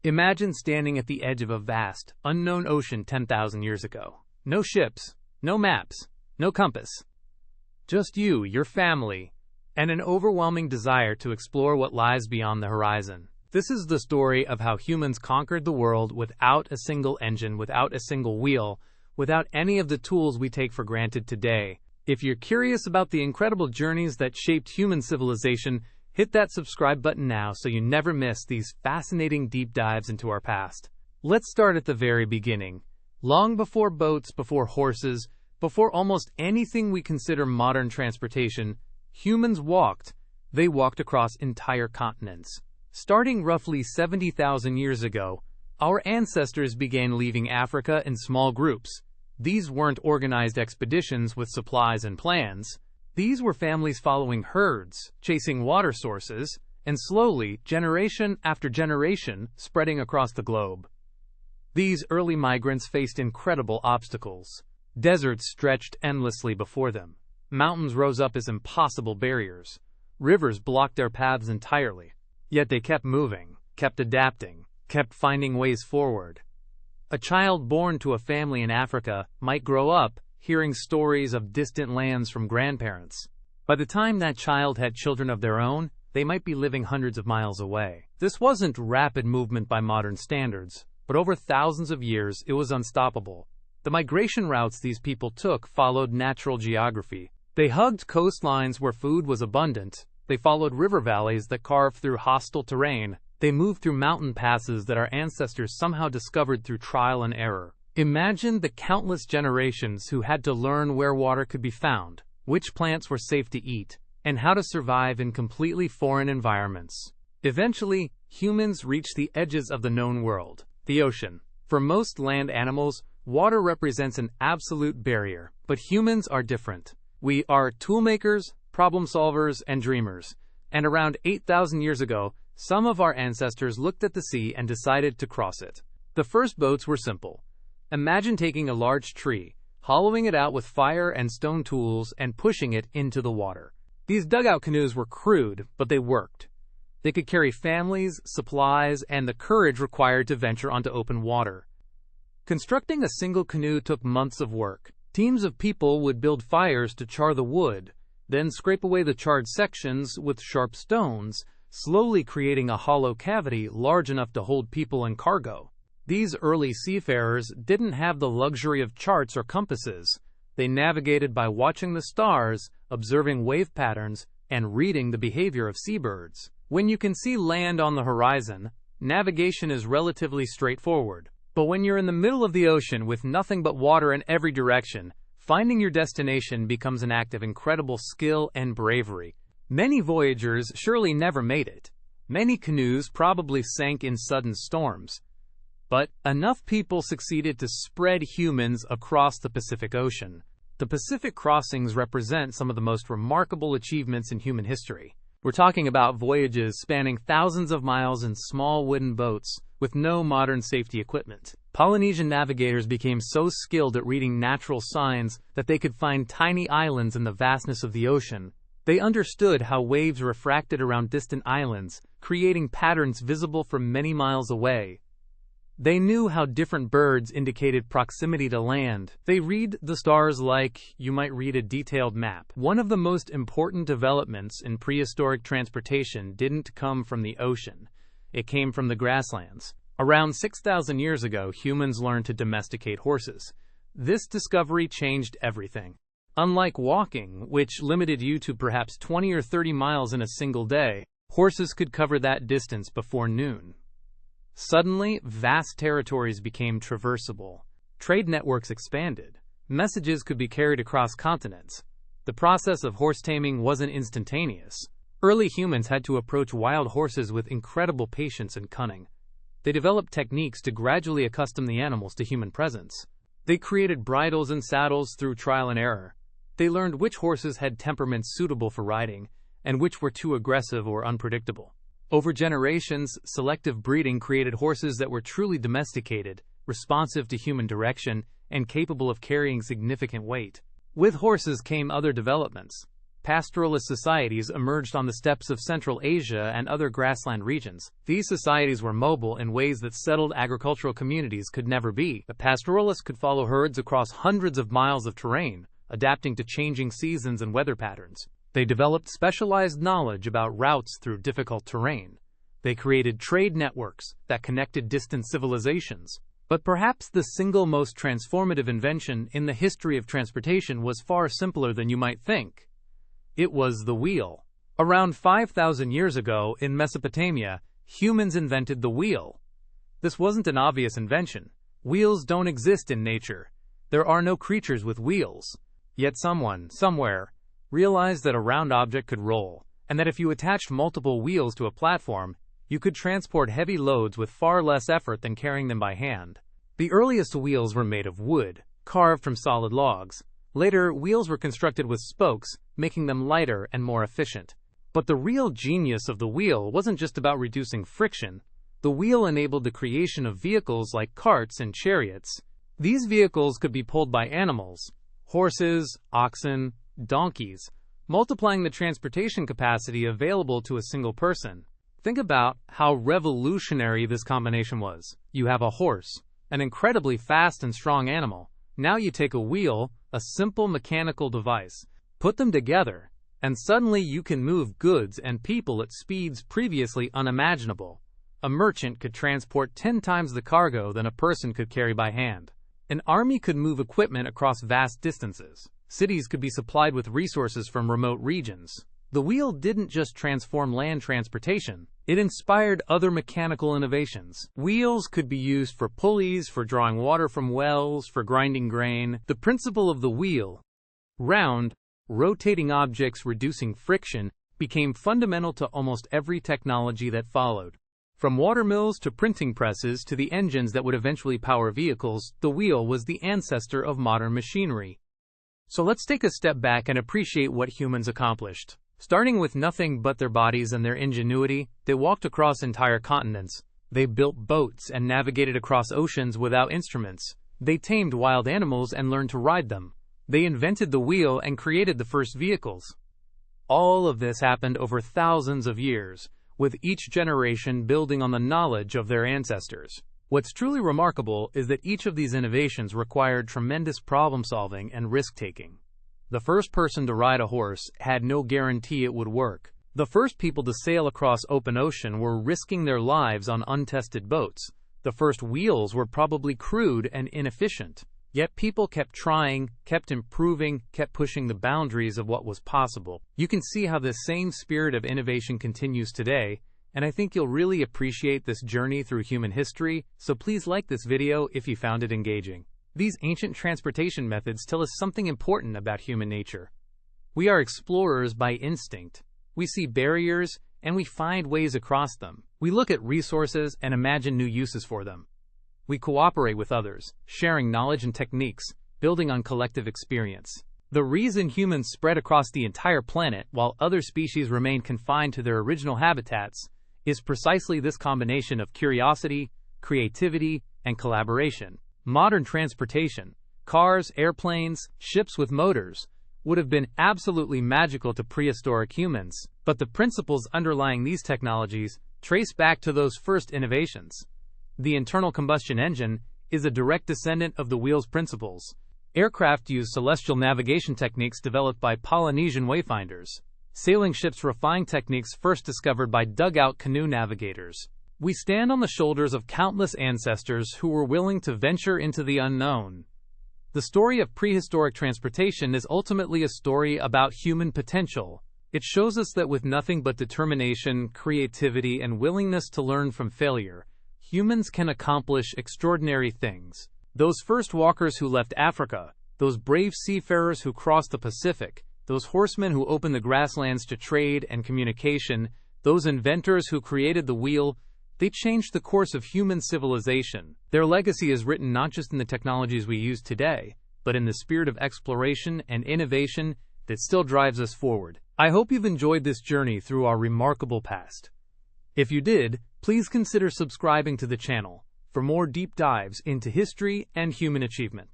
Imagine standing at the edge of a vast, unknown ocean 10,000 years ago. No ships, no maps, no compass. Just you, your family, and an overwhelming desire to explore what lies beyond the horizon. This is the story of how humans conquered the world without a single engine, without a single wheel, without any of the tools we take for granted today. If you're curious about the incredible journeys that shaped human civilization, hit that subscribe button now so you never miss these fascinating deep dives into our past. Let's start at the very beginning. Long before boats, before horses, before almost anything we consider modern transportation, humans walked. They walked across entire continents. Starting roughly 70,000 years ago, our ancestors began leaving Africa in small groups. These weren't organized expeditions with supplies and plans. These were families following herds, chasing water sources, and slowly, generation after generation, spreading across the globe. These early migrants faced incredible obstacles. Deserts stretched endlessly before them. Mountains rose up as impossible barriers. Rivers blocked their paths entirely. Yet they kept moving, kept adapting, kept finding ways forward. A child born to a family in Africa might grow up hearing stories of distant lands from grandparents. By the time that child had children of their own, they might be living hundreds of miles away. This wasn't rapid movement by modern standards, but over thousands of years it was unstoppable. The migration routes these people took followed natural geography. They hugged coastlines where food was abundant. They followed river valleys that carved through hostile terrain. They moved through mountain passes that our ancestors somehow discovered through trial and error. Imagine the countless generations who had to learn where water could be found, which plants were safe to eat, and how to survive in completely foreign environments. Eventually, humans reached the edges of the known world, the ocean. For most land animals, water represents an absolute barrier, but humans are different. We are toolmakers, problem solvers, and dreamers. And around 8,000 years ago, some of our ancestors looked at the sea and decided to cross it. The first boats were simple. Imagine taking a large tree, hollowing it out with fire and stone tools, and pushing it into the water. These dugout canoes were crude, but they worked. They could carry families, supplies, and the courage required to venture onto open water. Constructing a single canoe took months of work. Teams of people would build fires to char the wood, then scrape away the charred sections with sharp stones, slowly creating a hollow cavity large enough to hold people and cargo. These early seafarers didn't have the luxury of charts or compasses. They navigated by watching the stars, observing wave patterns, and reading the behavior of seabirds. When you can see land on the horizon, navigation is relatively straightforward. But when you're in the middle of the ocean with nothing but water in every direction, finding your destination becomes an act of incredible skill and bravery. Many voyagers surely never made it. Many canoes probably sank in sudden storms. But enough people succeeded to spread humans across the Pacific Ocean. The Pacific crossings represent some of the most remarkable achievements in human history. We're talking about voyages spanning thousands of miles in small wooden boats with no modern safety equipment. Polynesian navigators became so skilled at reading natural signs that they could find tiny islands in the vastness of the ocean. They understood how waves refracted around distant islands, creating patterns visible from many miles away. They knew how different birds indicated proximity to land. They read the stars like you might read a detailed map. One of the most important developments in prehistoric transportation didn't come from the ocean. It came from the grasslands. Around 6,000 years ago, humans learned to domesticate horses. This discovery changed everything. Unlike walking, which limited you to perhaps 20 or 30 miles in a single day, horses could cover that distance before noon. Suddenly, vast territories became traversable. Trade networks expanded. Messages could be carried across continents. The process of horse taming wasn't instantaneous. Early humans had to approach wild horses with incredible patience and cunning. They developed techniques to gradually accustom the animals to human presence. They created bridles and saddles through trial and error. They learned which horses had temperaments suitable for riding, and which were too aggressive or unpredictable. Over generations, selective breeding created horses that were truly domesticated, responsive to human direction, and capable of carrying significant weight. With horses came other developments. pastoralist societies emerged on the steppes of Central Asia and other grassland regions. These societies were mobile in ways that settled agricultural communities could never be. The pastoralists could follow herds across hundreds of miles of terrain, adapting to changing seasons and weather patterns. They developed specialized knowledge about routes through difficult terrain. They created trade networks that connected distant civilizations. But perhaps the single most transformative invention in the history of transportation was far simpler than you might think. It was the wheel. Around 5,000 years ago, in Mesopotamia, humans invented the wheel. This wasn't an obvious invention. Wheels don't exist in nature. There are no creatures with wheels. Yet someone, somewhere, realized that a round object could roll, and that if you attached multiple wheels to a platform, you could transport heavy loads with far less effort than carrying them by hand. The earliest wheels were made of wood, carved from solid logs. Later, wheels were constructed with spokes, making them lighter and more efficient. But the real genius of the wheel wasn't just about reducing friction. The wheel enabled the creation of vehicles like carts and chariots. These vehicles could be pulled by animals, horses, oxen, donkeys, multiplying the transportation capacity available to a single person. Think about how revolutionary this combination was. You have a horse, an incredibly fast and strong animal. Now you take a wheel, a simple mechanical device, put them together, and suddenly you can move goods and people at speeds previously unimaginable. A merchant could transport 10 times the cargo than a person could carry by hand. An army could move equipment across vast distances. Cities could be supplied with resources from remote regions. The wheel didn't just transform land transportation, it inspired other mechanical innovations. Wheels could be used for pulleys, for drawing water from wells, for grinding grain. The principle of the wheel, round, rotating objects reducing friction, became fundamental to almost every technology that followed. From water mills to printing presses to the engines that would eventually power vehicles, the wheel was the ancestor of modern machinery. So let's take a step back and appreciate what humans accomplished. Starting with nothing but their bodies and their ingenuity, they walked across entire continents. They built boats and navigated across oceans without instruments. They tamed wild animals and learned to ride them. They invented the wheel and created the first vehicles. All of this happened over thousands of years, with each generation building on the knowledge of their ancestors. What's truly remarkable is that each of these innovations required tremendous problem-solving and risk-taking. The first person to ride a horse had no guarantee it would work. The first people to sail across open ocean were risking their lives on untested boats. The first wheels were probably crude and inefficient. Yet people kept trying, kept improving, kept pushing the boundaries of what was possible. You can see how this same spirit of innovation continues today, and I think you'll really appreciate this journey through human history, so please like this video if you found it engaging. These ancient transportation methods tell us something important about human nature. We are explorers by instinct. We see barriers, and we find ways across them. We look at resources and imagine new uses for them. We cooperate with others, sharing knowledge and techniques, building on collective experience. The reason humans spread across the entire planet while other species remain confined to their original habitats is precisely this combination of curiosity, creativity, and collaboration. Modern transportation, cars, airplanes, ships with motors, would have been absolutely magical to prehistoric humans, but the principles underlying these technologies trace back to those first innovations. The internal combustion engine is a direct descendant of the wheel's principles. Aircraft use celestial navigation techniques developed by Polynesian wayfinders. Sailing ships refine techniques first discovered by dugout canoe navigators. We stand on the shoulders of countless ancestors who were willing to venture into the unknown. The story of prehistoric transportation is ultimately a story about human potential. It shows us that with nothing but determination, creativity, and willingness to learn from failure, humans can accomplish extraordinary things. Those first walkers who left Africa, those brave seafarers who crossed the Pacific, those horsemen who opened the grasslands to trade and communication, those inventors who created the wheel, they changed the course of human civilization. Their legacy is written not just in the technologies we use today, but in the spirit of exploration and innovation that still drives us forward. I hope you've enjoyed this journey through our remarkable past. If you did, please consider subscribing to the channel for more deep dives into history and human achievement.